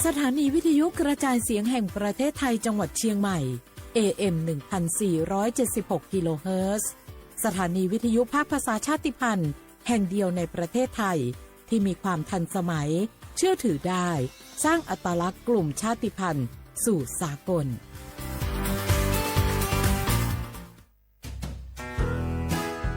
สถานีวิทยุกระจายเสียงแห่งประเทศไทยจังหวัดเชียงใหม่ AM 1476 กิโลเฮิรตซ์สถานีวิทยุภาคภาษาชาติพันธุ์แห่งเดียวในประเทศไทยที่มีความทันสมัยเชื่อถือได้สร้างอัตลักษณ์กลุ่มชาติพันธุ์สู่สากล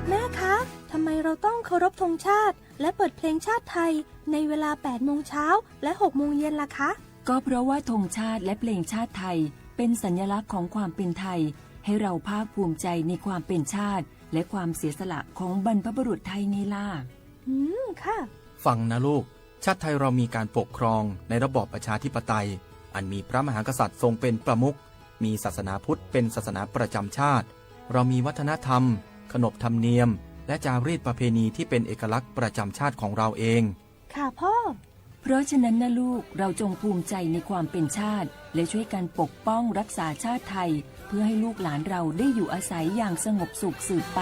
แม่คะทำไมเราต้องเคารพธงชาติและเปิดเพลงชาติไทยในเวลา 8 โมงเช้าและ 6 โมงเย็นล่ะคะ ก็เพราะว่าธงชาติและเพลงชาติไทยเป็นสัญลักษณ์ของความเป็นไทยให้เราภาคภูมิใจในความเป็นชาติและความเสียสละของบรรพบุรุษไทยไงล่ะค่ะ ฟังนะลูกชาติไทยเรามีการปกครองในระบอบประชาธิปไตยอันมีพระมหากษัตริย์ทรงเป็นประมุขมีศาสนาพุทธเป็นศาสนาประจำชาติเรามีวัฒนธรรมขนบธรรมเนียมและจารีตประเพณีที่เป็นเอกลักษณ์ประจำชาติของเราเองค่ะพ่อเพราะฉะนั้นนะลูกเราจงภูมิใจในความเป็นชาติและช่วยกันปกป้องรักษาชาติไทยเพื่อให้ลูกหลานเราได้อยู่อาศัยอย่างสงบสุขสืบไป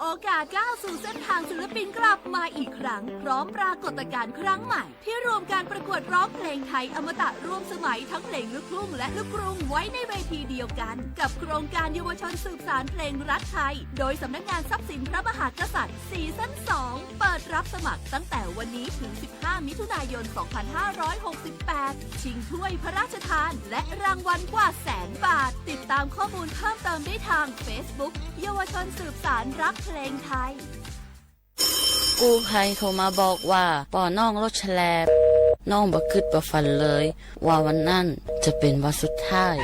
โอกาสก้าวสู่เส้นทางศิลปินกลับมาอีกครั้งพร้อมปรากฏการณ์ครั้งใหม่ที่รวมการประกวดร้องเพลงไทยอมตะร่วมสมัยทั้งเพลงลูกทุ่งและลูกกรุงไว้ในเวทีเดียวกันกับโครงการเยาวชนสืบสานเพลงรักไทยโดยสำนักงานทรัพย์สินพระมหากษัตริย์ซีซั่น 2 เปิดรับสมัครตั้งแต่วันนี้ถึง 15 มิถุนายน 2568 ชิงถ้วยพระราชทานและรางวัลกว่า100,000 บาทติดตามข้อมูลเพิ่มเติมได้ทาง Facebook เยาวชนสืบสานรักเพลงไทยกู้ภัยโทรมาบอกว่าป่อน้องรถแฉลบน้องบ่คิดบ่ฝันเลยว่าวันนั้นจะเป็นวันสุดท้าย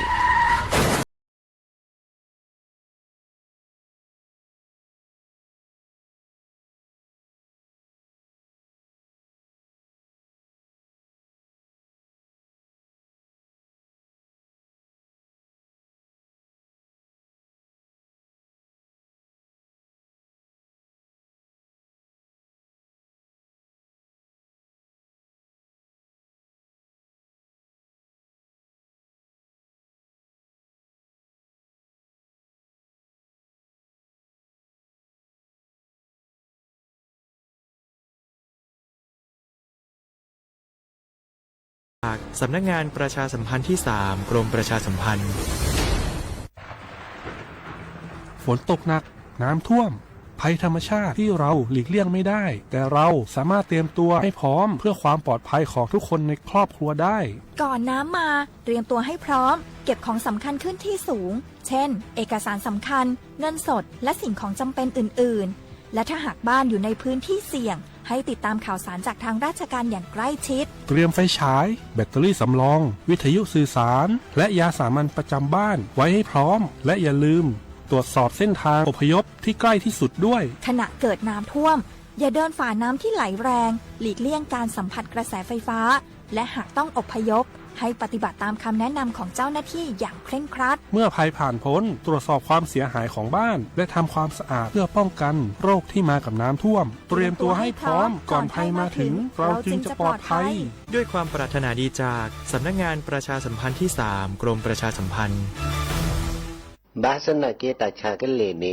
สำนักงานประชาสัมพันธ์ที่ 3 กรมประชาสัมพันธ์ฝนตกหนักน้ำท่วมภัยธรรมชาติที่เราหลีกเลี่ยงไม่ได้แต่เราสามารถเตรียมตัวให้พร้อมเพื่อความปลอดภัยของทุกคนในครอบครัวได้ก่อนน้ำมาเตรียมตัวให้พร้อมเก็บของสำคัญขึ้นที่สูงเช่นเอกสารสำคัญเงินสดและสิ่งของจำเป็นอื่นๆและถ้าหากบ้านอยู่ในพื้นที่เสี่ยงให้ติดตามข่าวสารจากทางราชการอย่างใกล้ชิดเตรียมไฟฉายแบตเตอรี่สำรองวิทยุสื่อสารและยาสามัญประจำบ้านไว้ให้พร้อมและอย่าลืมตรวจสอบเส้นทางอพยพที่ใกล้ที่สุดด้วยขณะเกิดน้ำท่วมอย่าเดินฝ่าน้ำที่ไหลแรงหลีกเลี่ยงการสัมผัสกระแสไฟฟ้าและหากต้องอพยพให้ปฏิบัติตามคำแนะนำของเจ้าหน้าที่อย่างเคร่งครัดเมื่อภัยผ่านพ้นตรวจสอบความเสียหายของบ้านและทำความสะอาดเพื่อป้องกันโรคที่มากับน้ำท่วมเตรียมตัวให้พร้อมก่อนภัยมาถึงเราจึงจะปลอดภัยด้วยความปรารถนาดีจากสำนักงานประชาสัมพันธ์ที่ 3 กรมประชาสัมพันธ์บาสนาเกตาชากันเลเน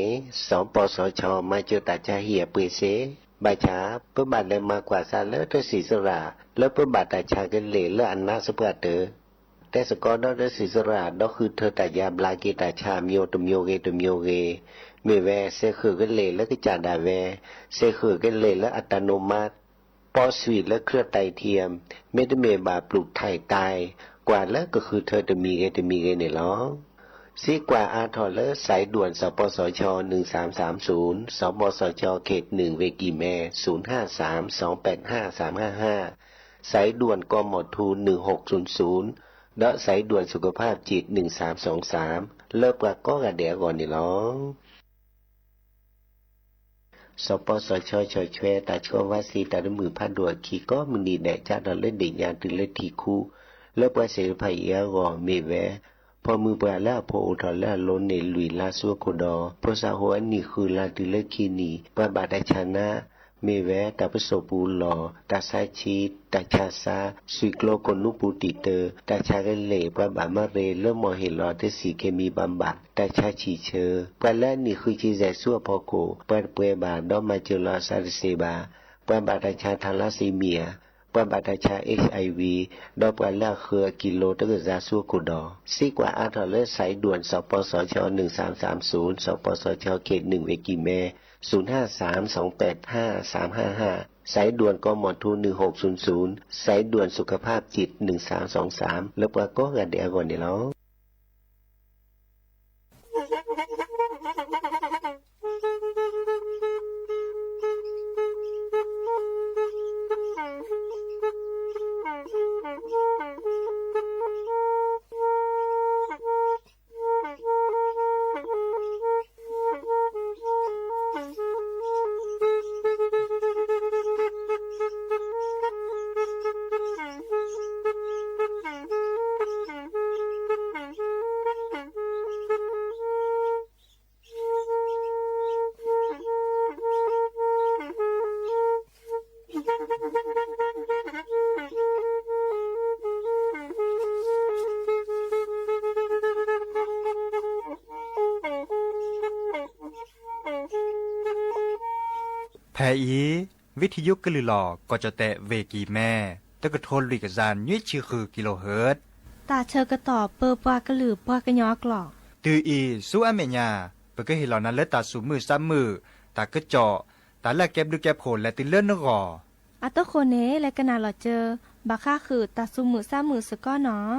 สปสชมาเจอตาชาเหียปืเสบาชาเพื่อบัตรเลยมากกว่าซาเลอร์ศีสระแล้วเพื่อบัตรตาชากันเลและอันนาสปาเตอแต่สกอดอศีสระดอกคือเธอตายาบลาเกตาชามิโอตมโยเกตมโยเกเมแวเซคือกันเลและก็จาดาแวเซคือกันเลและอัตโนมัติปอสวีทและเครือไตเทียมเมตเมบาปลูกไทยตายกว่าแล้วก็คือเธอจะมีเกเนี่ยหรอซีกว่าอาทอเลอร์สายด่วนสปสช1330สปสชเขต1เวกีแม0532855355สายด่วนกมทู1600และสายด่วนสุขภาพจิต1323เลิกกว่าก็กระเดียก่อนนี่หรอสปสชชอยแชตาชัวว่าสีตาดมือพัดดัวขี่ก็มึงดีแดดจ้าดอลเล่นเด็กยานตึงเล่นทีคู่เลิกว่าเสรีภัยเยอะก่อเมแวพอมือปลาแล้วพออุทธรแล้วล้นในลุยลาสัวโคดอพอสาหัวนี่คือลาติเลคีนีปะบาดชนะ มีแวะตาประสบปูหลอตาซาชีตาชาซาสุยโกลกนุปูติเตอตาชาเกเลปะบามะเรเริ่มมอเฮลอเตสีเคมีบำบัดตาชาชีเชอปะและนี่คือจีแจซัวพอโกปะเปบาดอมาเจลอซาริเซบาปะบาตาชาทาลาซีเมียปะบาตาชา HIV ดอปะละเครือกิโลตะกะซาซัวกุดอซีกว่าอาทอเลสายด่วนสปสช1330สปสชเขต1เวกิเม053285355สายด่วนกมท1600สายด่วนสุขภาพจิต1323แล้วก็กะเดียก่อนนี่แล้วแพอีวิทยุกะลือหลอก็จะแตะเวกีแม่ตะกะทนลิกะซานยุ้ยชื่อคือกิโลเฮิรตซ์ตาเชอกระตอบเปอปากระหลือปากระยอกหลอกตืออีสู้อเมญาเปก็เห็นเหล่านั้นและตาสูมือซ้ำมือตากระเจาะตาละแก็บดูแก็บโผลและติเลื่อนนกออัตโคเนและกะนาหลอเจอบาค่าคือตาสูมือซ้ำมือสก้อเนาะ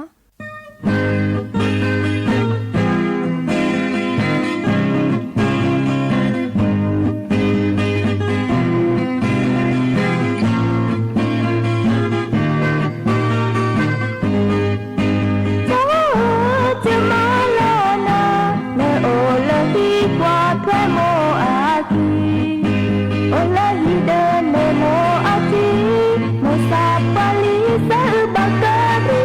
Sa pali sa bagari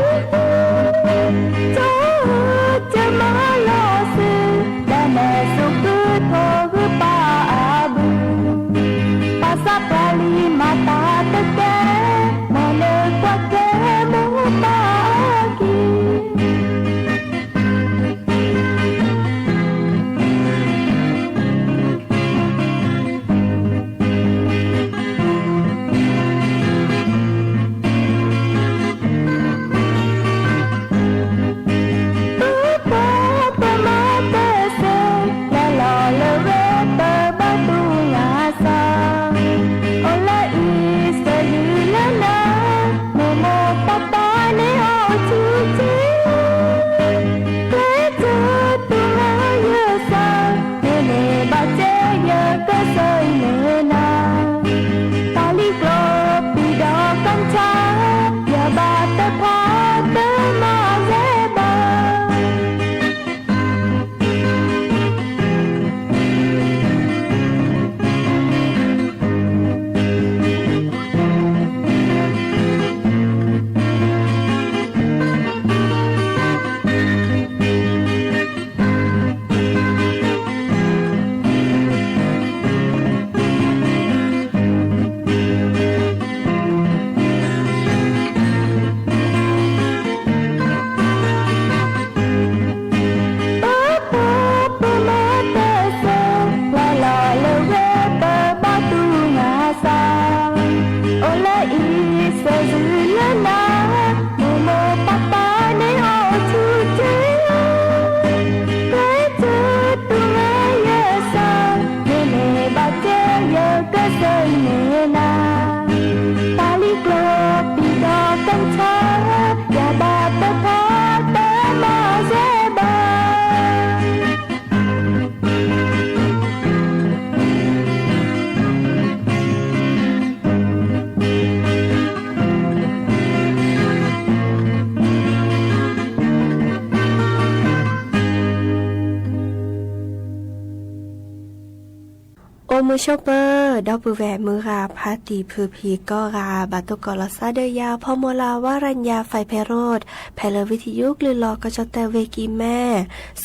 มือโชเปอร์ดอกปือแหวมือราพาตีพือพีก็ราบาตุกอลซาเดยาพอโมลาวารัญญาไฟไพโรดแพลวิทยุกลือลอกระจแต่เวกีแม่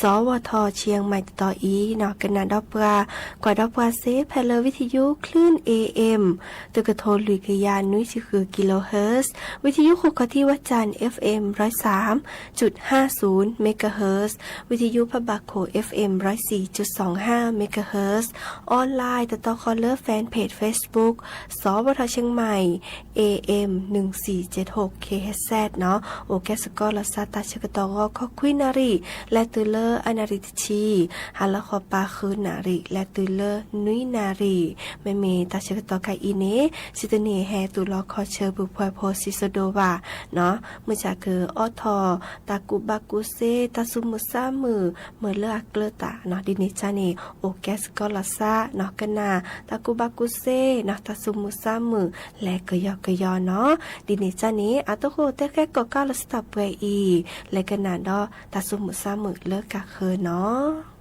สวทเชียงใหม่ต่ออีนอกกันนาดอกปรากว่าดอกปราเซแพลวิทยุคลื่น AM ตึกกระโทลุยกยานนุ้ยคือกิโลเฮิรตซ์วิทยุคุกที่วัดจันทร์ FM 103.50 เมกะเฮิรตซ์วิทยุพบาโค FM 104.25 เมกะเฮิรตซ์ออนไลน์ต่อคอลเลอร์แฟนเพจ Facebook สวทเชียงใหม่ AM 1476 KHZ เนาะโอแกสกอลซาตาชกตอขอคุยนารีและตุเลอร์อนาริตชีฮัลละขอปาคืนนารีและตุเลอร์นุยนารีไม่มีตาชกตอไกอีเนสิตเนแฮตุลอคอเชอบุพโพซิโซโดวาเนาะเมื่อจากคือออทอตากุบากุเซตาซุมุซามือเมื่อเลือกเกลตาเนาะดินิจานีโอแกสกอลซาเนาะกันนาตากุบากุเซเนาะตาซุมุซามือและกยอกยอเนาะดินิจานีอัตโคเตแค่ก็ก้าวลสตับเวอีและกันนาดอตาซุมุซามือเลิกกะเคอเนาะ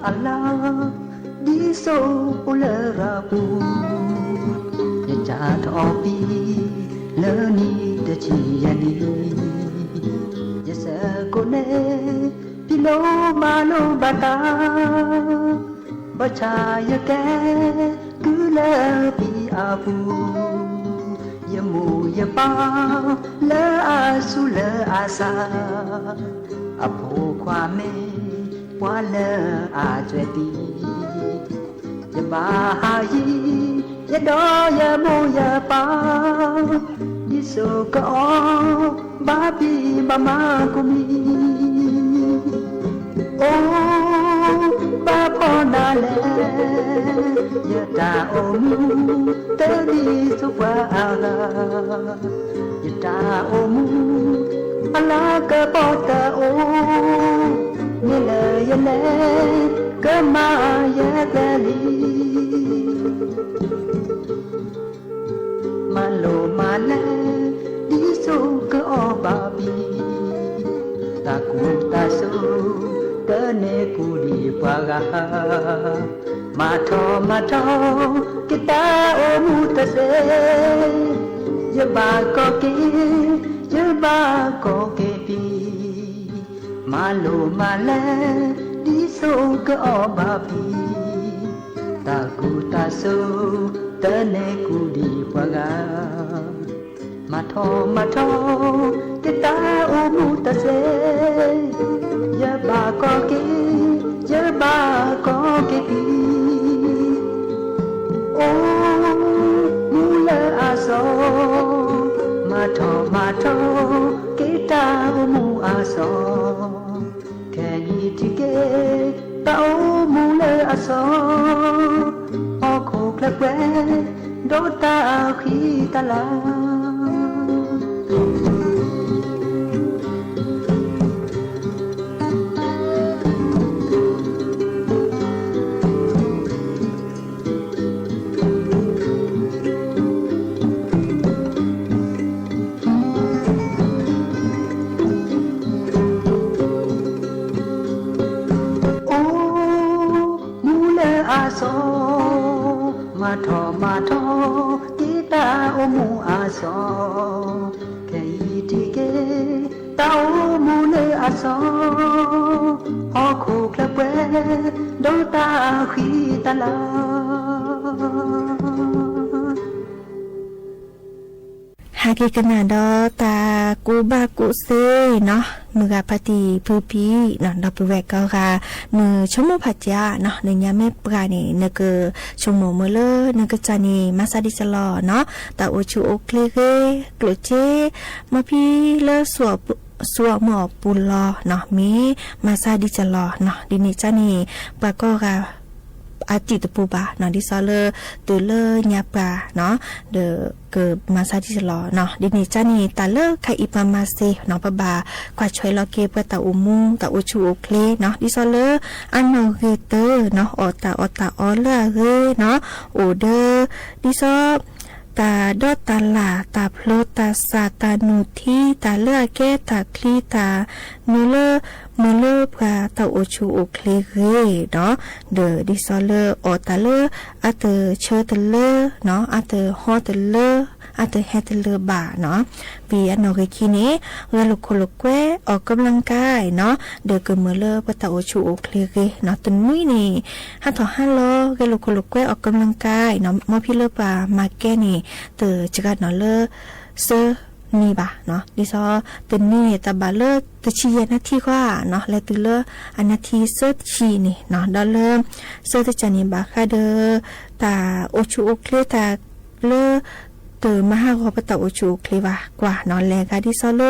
Allah di so ulerabu ya cha thopi le ni de chi ya ni ya sa ko ne pi lo ma lo bata ba cha ya ke ku le pi abu ya mu ya pa le a su le a sa a pho kwa me wa le a jwe pi ya ba ha yi ya do ya mo ya pa di so ko ba pi ba ma ko mi o ba po na le ya ta o mu te di so wa ala ya ta o mu ala ka po ta o ni le ya le ka ma ya ta li malo male di so ko ba bi ta ku ta so ta ne ku di pa ga ma tho ki ta o mu ta se ye ba ko ke pi malo male di so ko ba bi ta ku ta so ta ne ku di pa ga ma tho ki ta o mu ta se ye ba ko ke pi o mu le a so ma tho ki ta o mu a so ke ni ti ke ta o mu le a so o ko kla kwe do ta khi ta la ma tho ki ta o mu a so ke ti ke ta o mu le a so o ko kla pwe do ta khi ta laหากกันนาดอตากูบากุเซเนาะมือกาปฏิพูพีเนาะดอกแวกก็ค่ะมือชมพัจจาเนาะในยามแม่ปรานี่นกชมมือเลนกจานีมาซาดิสลอเนาะตาโอชูโอเคเกกลเจมาพี่เลสัวหมอปุลลอเนาะมีมาซาดิสลอเนาะดินิจานีปาก็ค่ะอาจิตปูบาเนาะดิซอเลตัวเลญาปาเนาะเดเกิดมาซาดิสลอเนาะดินิจานีตาเลไคอิปามาเซเนาะปะบากว่าช่วยลอเกปะตาอุมุงตาอุชูโอเคเนาะดิซอเลอันโนเกเตอร์เนาะอตาออเลเรเนาะโอเดดิซอตาดอตาลาตาพลตาสาตานุทีตาเลือแก้ตาคลีตาเนเลพาตาโอชูโอเคเรเนาะเดดิซอเลอตาเลอะเตเชตเลเนาะอะเตฮอตเลอะเตเฮตเลบาเนาะปีอันโนเกคิเนเวลโคโลเกออกกำลังกายเนาะเดเกเมเลปตาโอชูโอเคเรเนาะตุนมุ้ยนี่ฮัลโหลเวลโคโลเกออกกำลังกายเนาะมอพี่เลปามาแกนี่เตจิกัดเนาะเลเซนี่บะเนาะดิซอตึนนี่ตะบะเลตะชียนาทีกว่าเนาะและตึเลอันนาทีเซชีนี่เนาะดอเลเซตะจานี่บะค่ะเดตาโอชูโอเคตาเลเตมหาขอปตะโอชูเคลวากว่าเนาะแลกาดิซอเล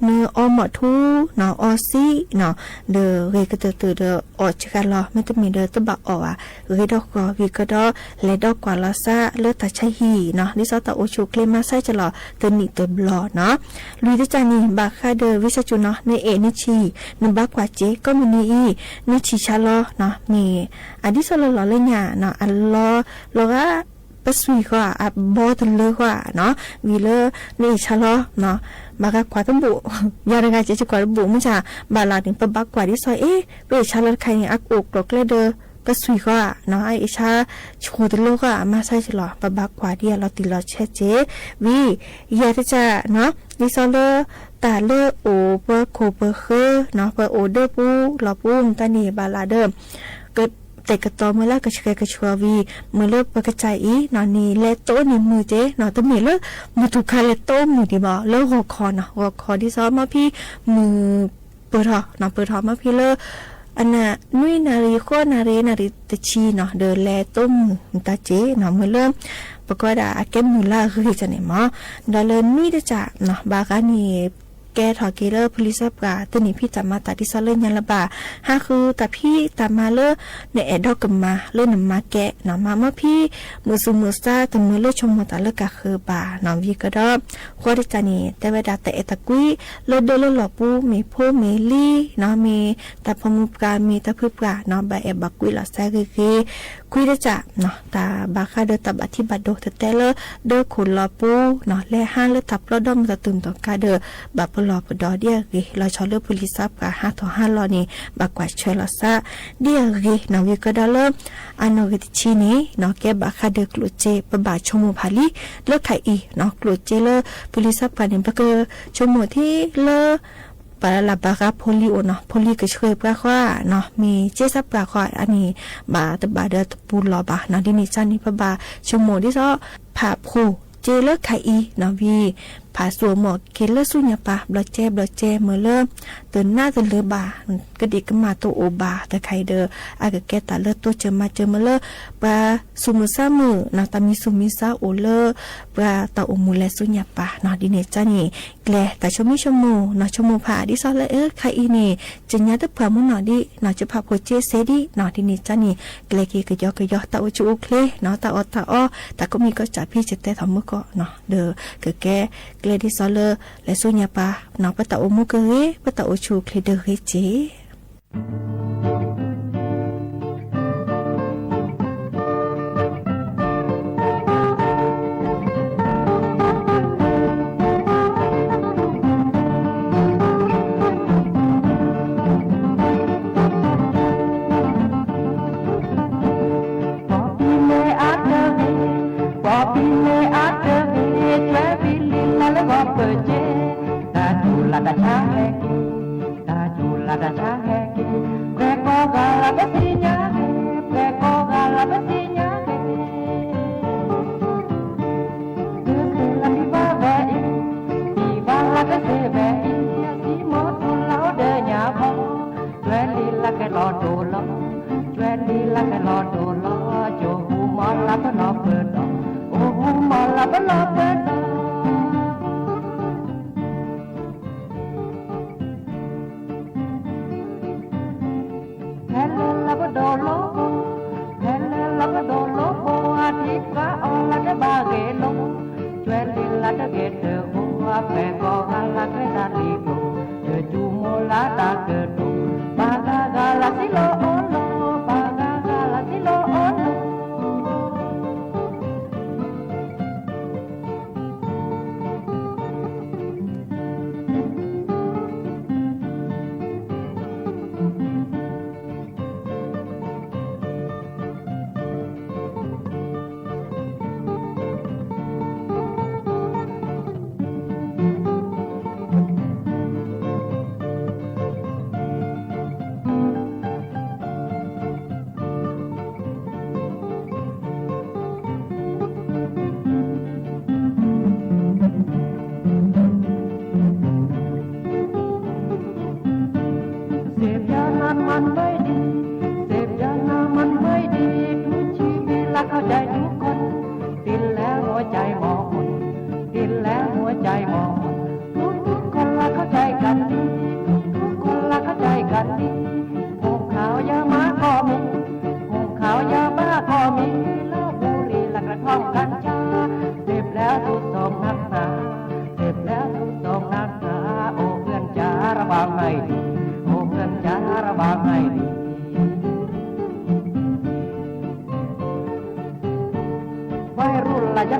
เนออหมอทูเนาะออซีเนาะเดเรกเตเดออจิกาลอไม่ต้องมีเดตบะออ่ะเรดอกก็วิกดอเลดอกกว่าลาซาเลตาใช้ฮีเนาะดิซอตะโอชูเคลมาไซจะลอเตนิเตบลอเนาะลุยดิจานี่บาคาเดวิสจุเนาะในเอนิชีนบากว่าเจก็มีนี่นิชิชาลอเนาะมีอดิซอลอเลญาเนาะอัลลอลอกะ ปะสุยก็อ่ะบอตเลก็เนาะวีเลนี่ชะลอเนาะบากกว่าตบุยาระกาจะกว่าบุมันจะบาลาถึงปะบักกว่าที่ซอยเปชะลอใครเนี่ยอักอกกรกเลเดอปะสุยก็เนาะไอชาชูตโลก็มาใช่ฉลอปะบักกว่าเดียเราติเราเชเจวียาจะเนาะดิซอเลตาเลโอเปโคเปเคเนาะเปโอเดปูลอปูมตานีบาลาเดเกิดแต่กระตอเมื่อละกระชกระชัววีเมื่อเลิกประกระจายอีนอนนี่เลโต้นี่มือเจนอนตัวมีเลิกมือถูกคาเลโต้มือดีบ่เลิกหัวคอเนาะหัวคอที่ซ้อมมาพี่มือเปิดหอเนาะเปิดหอมาพี่เลิกอันน่ะนุ้ยนารีโคนารีตะชีเนาะเดินแลต้มตาเจเนาะเมื่อเริ่มปรากฏอาเก็บมือละคือจะเนี่ยมั้งดอลเลนนุ้ยจะจับเนาะบากานี่แกถอเกเลอร์พลิซับกาตัวนี้พี่จับมาตัดที่ซอเลยันละบาห้าคือแต่พี่ตามมาเลอในแอดดอกกันมาเลื่อนมาแกะเนาะมาเมื่อพี่มือซูมือซ่าแต่มือเลื่อชมมาตัดเลือกกะคือบาเนาะวีก็ดอข้อที่จานี่แต่เวลาแต่ตะกุ้ยเลื่อเดินเลื่อหล่อปูมีผู้มีลี่เนาะมีแต่พมุกามีตะพืบกาเนาะใบแอบบักกุ้ยหล่อแซ่คือคุยได้จ้ะเนาะตาบาคาเดอตับอธิบัติโดแต่เลอเดอขุนหล่อปูเนาะและห้าเลือทับล้อดอมจะตื่นต่อกาเดอบับรอปดอเดียกเราชอเลือกพุลิซับกับ5 ลอนี่บักกว่าเชลซาเดียกนาวิก็ได้เริ่มอันนกติชีนี้เนาะแกบักคาเดกลุเจปบาชมูพาลีเลือกไข่อีเนาะกลุเจเลพุลิซับกันเนี่ยบักชมูที่เลปาลาบากาโพลีโอเนาะโพลีก็ช่วยปะว่าเนาะมีเจสับปะว่าอันนี้บาตบาเดตปูลอบาเนาะที่นี่จันนี่ปบาชมูที่ซ้อผ่าผูเจเลไข่อีนาวีผาสัวหมอกเคเลสุญญาปะบลอเจเมื่อเริ่มเตือนหน้าเตือนเลือบากระดิกกันมาตัวโอบาแต่ไข่เดออากแกตาเลือตัวเจอมาเลปลาสุมุซามือนาตามีสุมิซาโอเลปลาตาโอมูเลสุญญาปะนาดิเนจานี่แกลแต่ชมิชมูนาชมูผาดิซอเลไข่อีนี่จะญาตะพามุนอดินาจะพาโพเจเซดินาดิเนจานี่แกลกยอตาโอจูโอเคลนาตาออตาอ้อแต่ก็มีก็จ่าพี่จะแต่ทำมือก็เนาะเดอแกเกลดิซอเลและสุญญาปะนาปะตาโอมุกเรปะตาโอชูเคลเดเรเจLada chahe,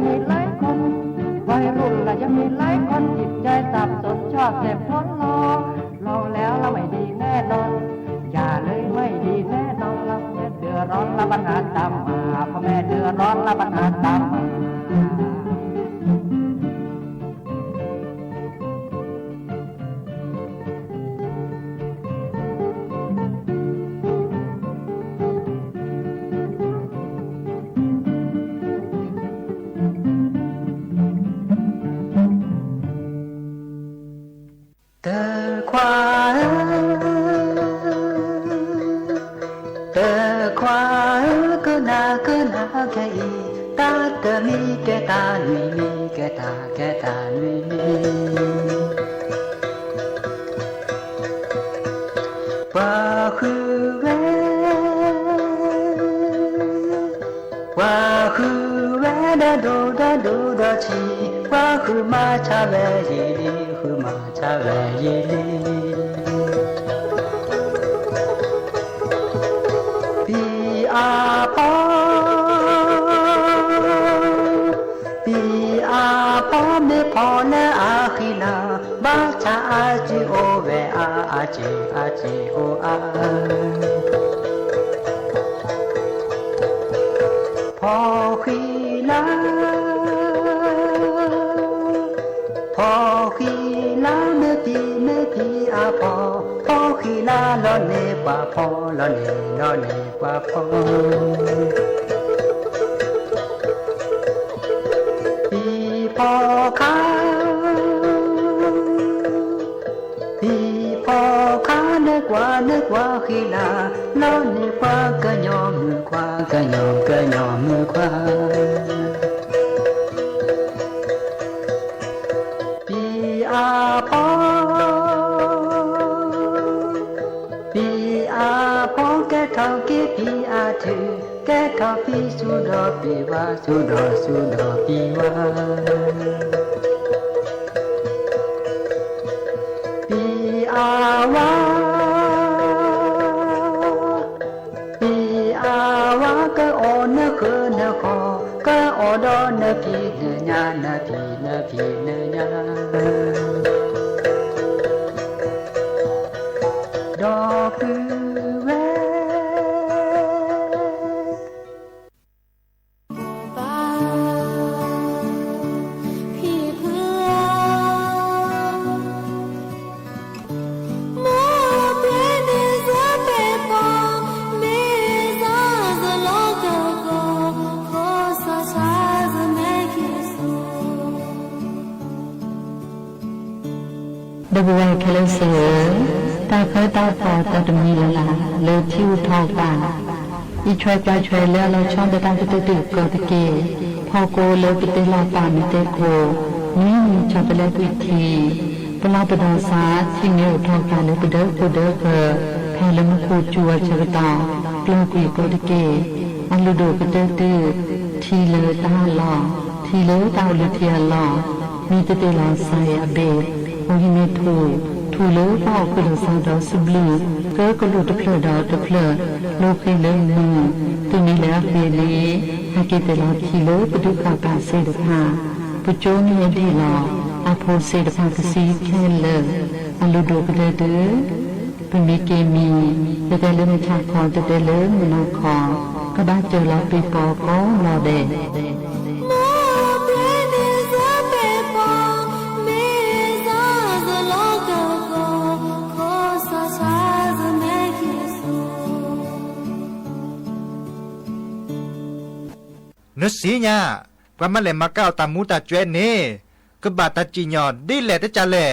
ยังมีหลายคนวัยรุ่นและยังมีหลายคนจิตใจสับสนชอบเสพทนรอลองแล้วเราไม่ดีแน่นอนอย่าเลยไม่ดีแน่นอนเราเดือดร้อนละปัญหาตามมาพ่อแม่เดือดร้อนละปัญหาตามมาดูไว้เคลเสือตาเคยตาพอตาดมีละลาเลยทิวทองป่าอีช่วยปลาช่วยแล้วเราช่องไปตามไปติดก็ตะเกียพอโกเลยไปเตะลาป่ามีเตะโกนี่ชอบไปแล้ววิธีปลาปดาสาที่เงี้ยทองป่าเลยไปเด้อไปเด้อเพอแพ้แล้วมาคูจัวชะตาเกลือกุยก็ตะเกียอันลูโดไปเด้อตื้อทีเลยตาหล่อทีเลยตาลุเทียหล่อมีเตะลาใส่อเบดโอหิเมทูทูเลอพ่อคือเราสาวดอสุบลีก็ลูตะเพลดอตะเพลโลกให้เลยมือตัวนี้แล้วเปลีให้กิตลาทีเลปดุกากาเสดพาปุโจนี่ดีลออาโพเสดพากสีแค่เลอลูโดก็เลยเด้อเป็นมีเกมีแต่เลยไม่ทาคอแต่เลยมันนาคอก็บ้าเจอเราปีปอก็รอเดนึกสีเนี่ยว่ามันเลยมาก้าวตามมูตาจวนนี่ก็บาตาจีนยอดดีแหละแต่จะแหละ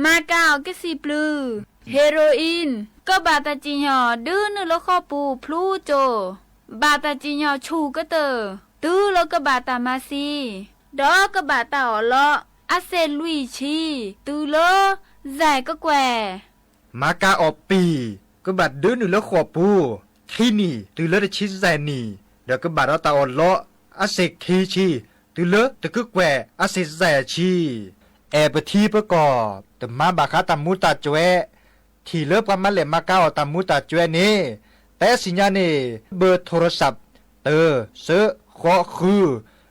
มาก้าวก็สิปลือเฮโรอีนก็บาตาจีนยอดื้อนึแล้วข้อปูพลูโจบาตาจีนยอชูก็เตอตื้อแล้วก็บาตามาซีดอก็บาตาอ๋อเลาะอาเซลุยชีตื้อเลอแจก็แกวมาก้าออกปีก็บาดดื้อนึแล้วข้อปูที่นี่ตื้อเลอได้ชิดแซนี่เดี๋ยวก็บาดเราตาอ่อนเลาะอาเซคีชีตือเลอะตะกึกแหวอาเซแซชีแอบไปที่ประกอบแต่มาบาคาตามูตาจวยที่เลิกกันมาเลยมาก้าวตามูตาจวยนี่แต่สิญญานี่เบอร์โทรศัพท์เตอเซขอคือ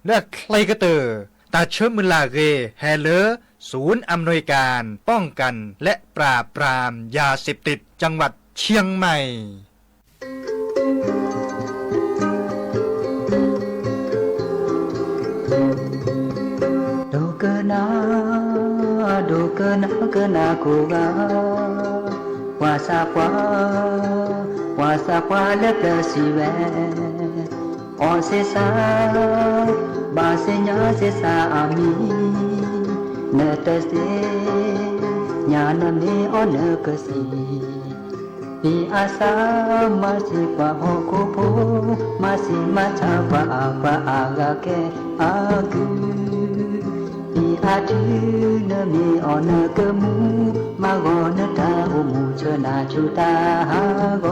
และใครก็เตอตาเชิมมือลาเกแฮเลอศูนย์อำนวยการป้องกันและปราบปรามยาเสพติดจังหวัดเชียงใหม่ดูเกินนากูกาวาซาควาเล็บเลสีแวออเซซาบาเซญาเซซาอามีเนเตเซญาณเนอเนกสีปีอาสามาสิกว่าฮโกโพมาสิมาชาวาอากาเกอากุปีอาทิเนมีอเนกมูมาโกนตาอุมูชนาจุตาฮาโก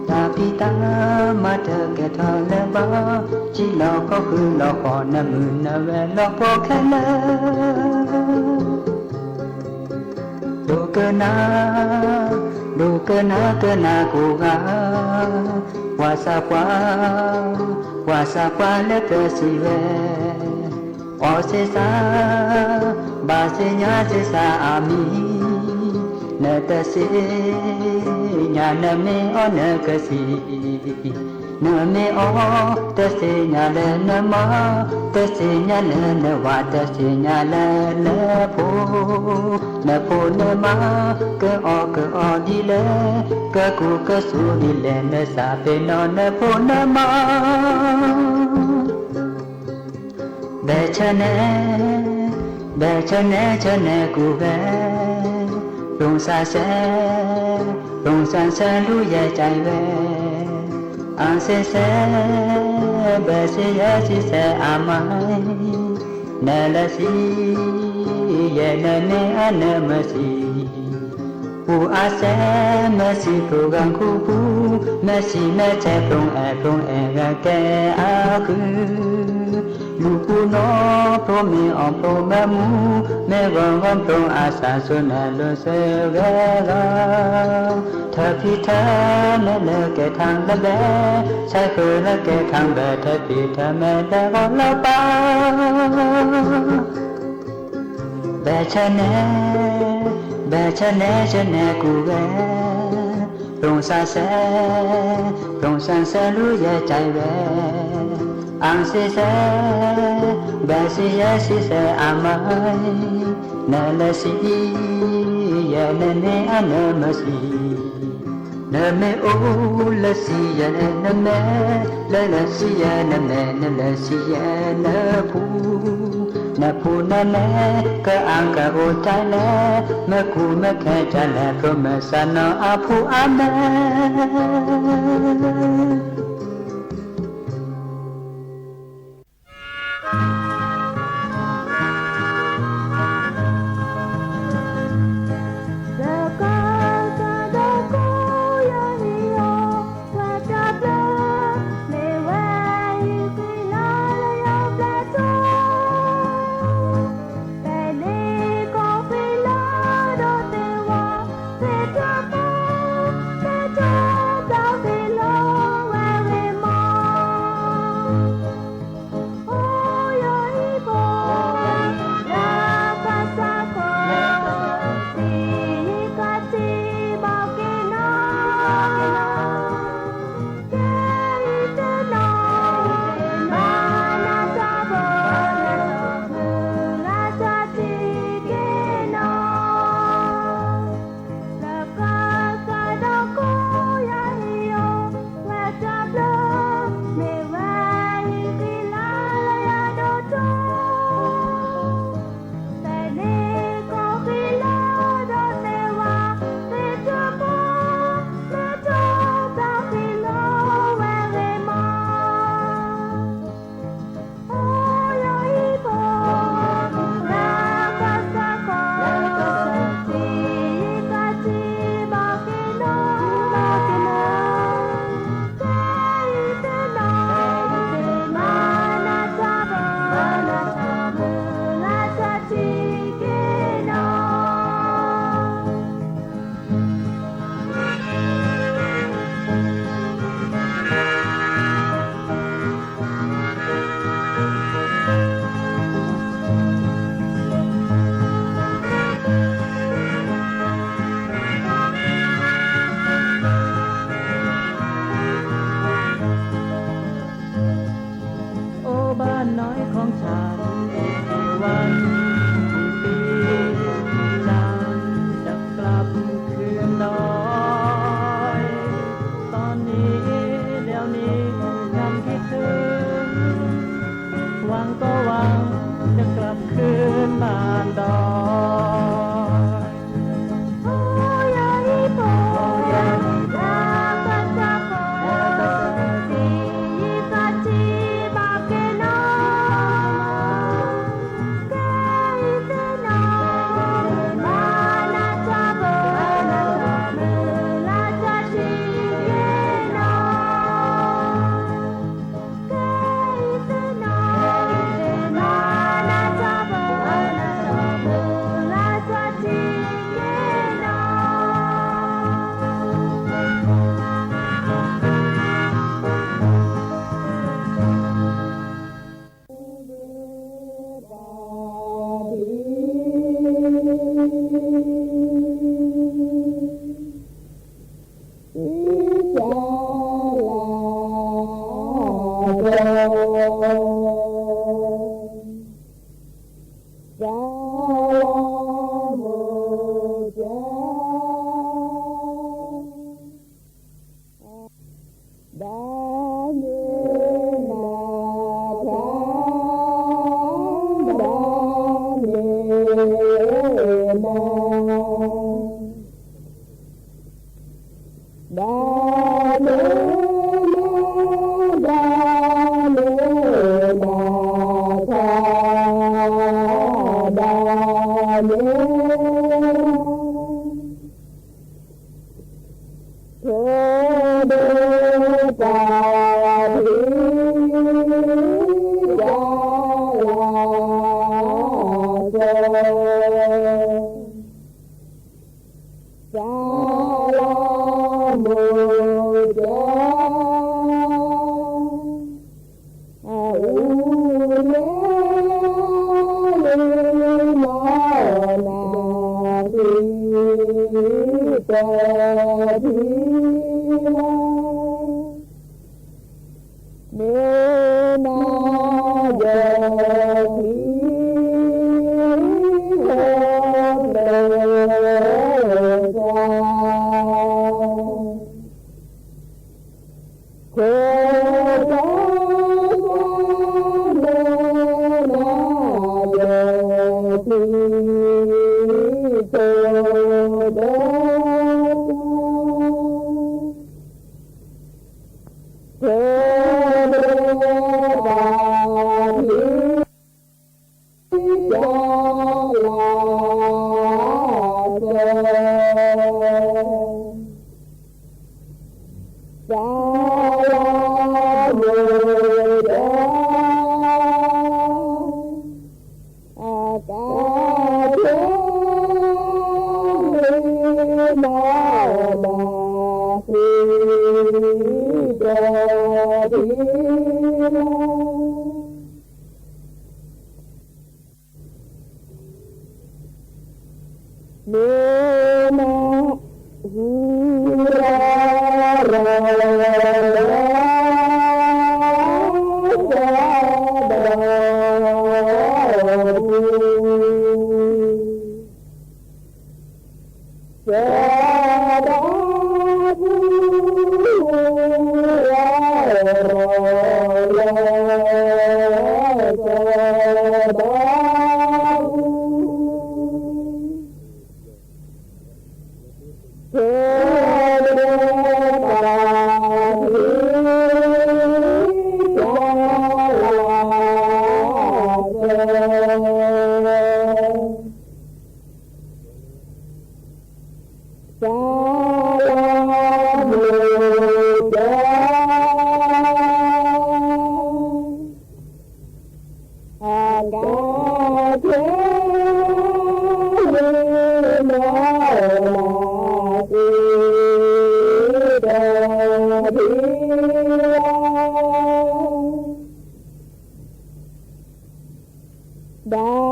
ตาปิตามาเถเกทอเลบาจิลอก็คือลอขอนมือนเวลอพอแค่เลดูเกินากูกาวาซาควาเลเปสิเวออเซซาบาเซญาเซซาอามีเนตเซญาณเมอเนกสีเนเมอเตเซญาเลนมาเตเซญาเลนวาเตเซญาเลนโพเนมาเกอดีเลเกกูเกสูดีเลเนสาเปนอเนโพเนมาเบชเนกูเบลงซาเซลูใหญ่ใจเวอันเซเบเซยาสิเซอามัยเนลสีเยเนเนอเนมสีปูอาเซมสีกูกังคูปูมสีเมเจปรงเอกแกอาคือลูกูโนโปรเมอโปรเมมูเมกอนโปรอาสาสุนาโลเซเวกาเธอพิเธอเมเลเกทางละเบใช้คือละเกทางเบเธอพิเธอเมเลกอนละปาเบชเนกูเวลงซาเซลูใหญ่ใจเวอังเซเซเบสิยาสิเซอามัยเนลสีเยเนเนอเนมสีเนเมโอลสีเยเนเมลสีเยเนเมเนลสีเยเนพูเนเมกะอังกะโอใจเลเมกูเมแค่ใจเลพรหมสนออาภูอาเมHãy subscribe cho kênh Ghiền Mì Gõ để không bỏ lỡ Hãy subscribe cho kênh Ghiền Mì Gõ để không bỏ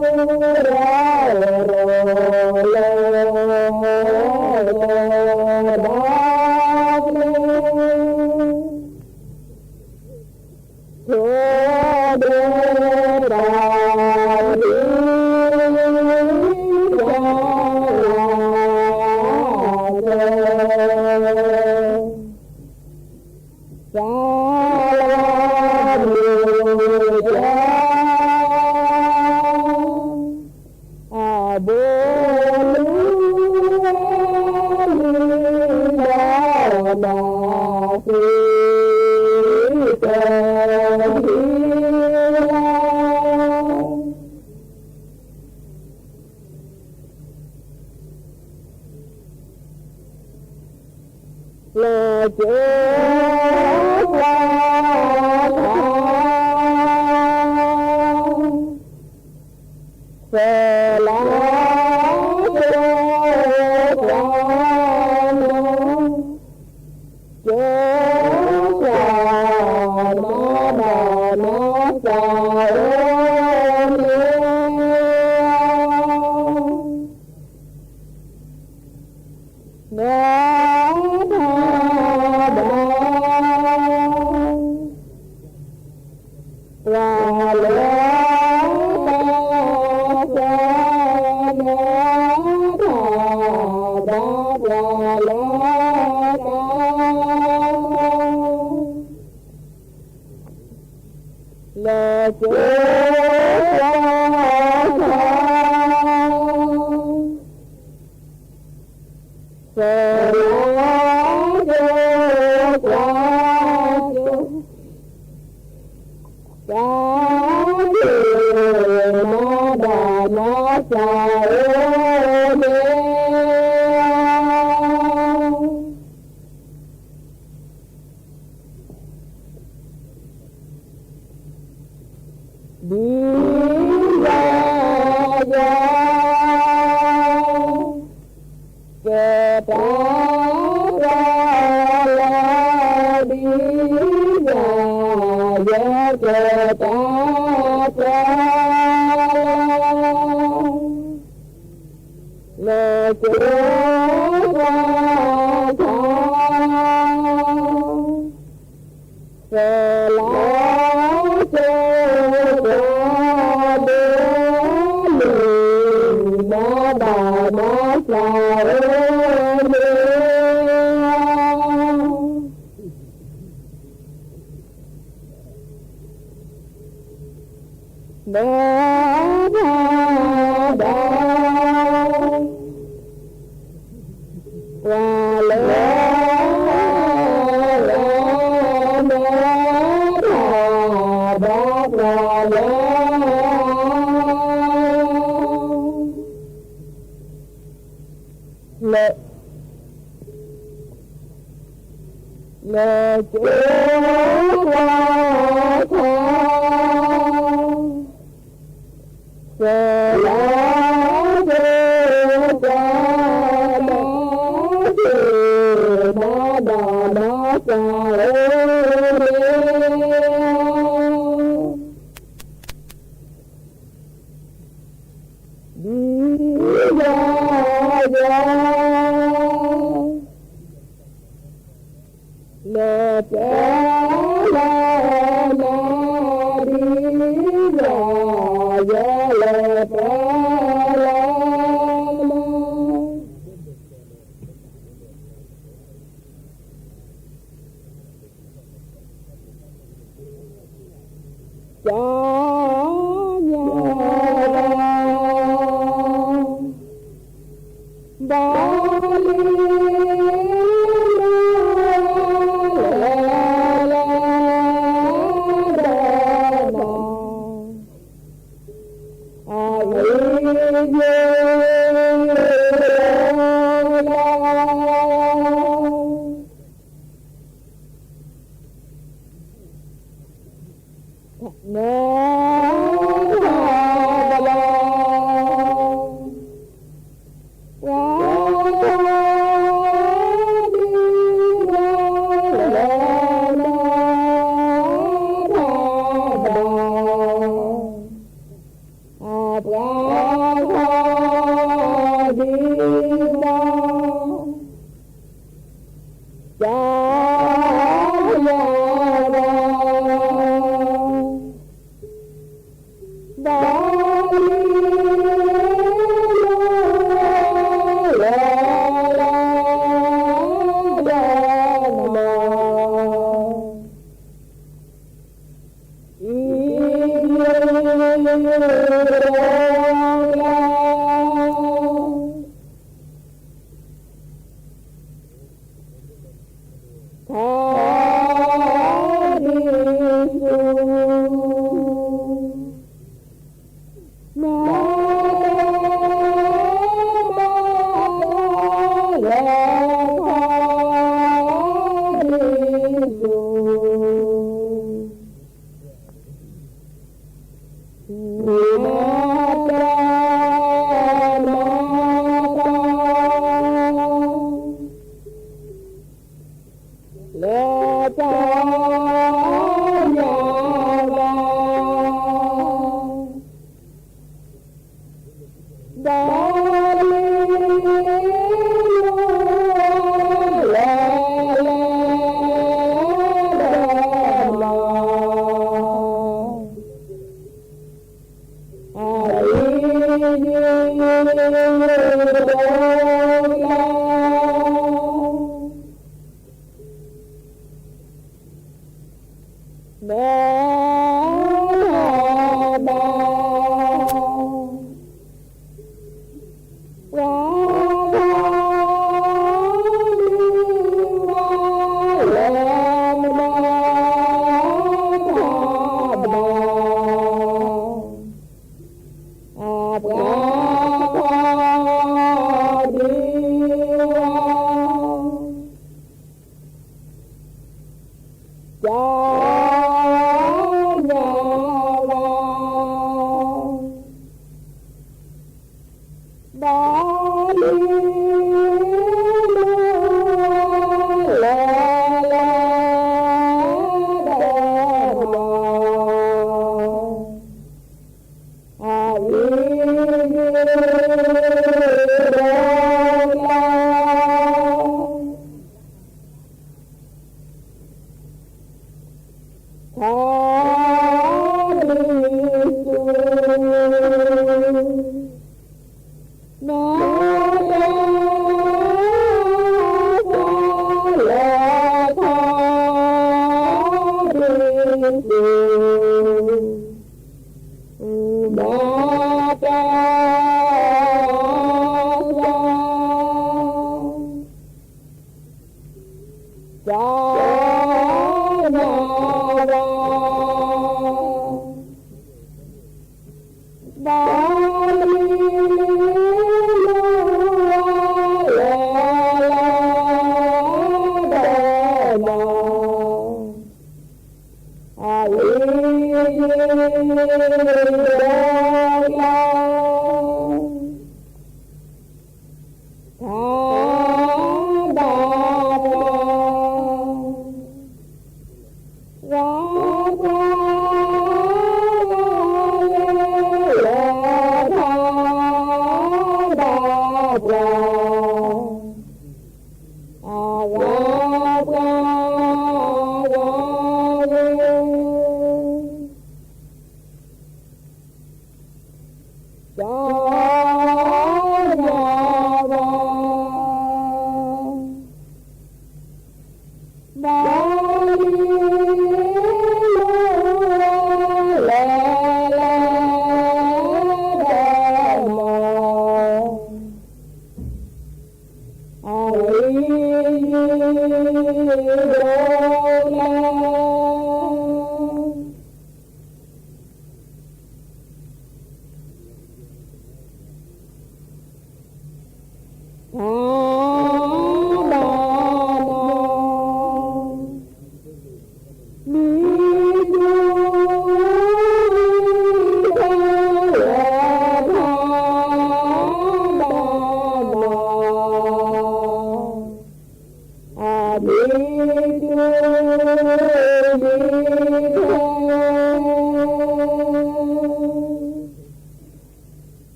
lỡ เ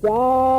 Quá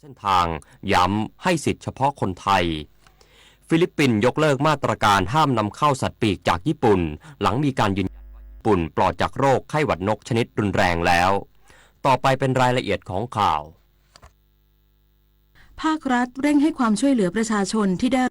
เส้นทางย้ำให้สิทธิเฉพาะคนไทยฟิลิปปินส์ยกเลิกมาตรการห้ามนำเข้าสัตว์ปีกจากญี่ปุ่นหลังมีการยืนยันว่าญี่ปุ่นปลอดจากโรคไข้หวัดนกชนิดรุนแรงแล้วต่อไปเป็นรายละเอียดของข่าวภาครัฐเร่งให้ความช่วยเหลือประชาชนที่ได้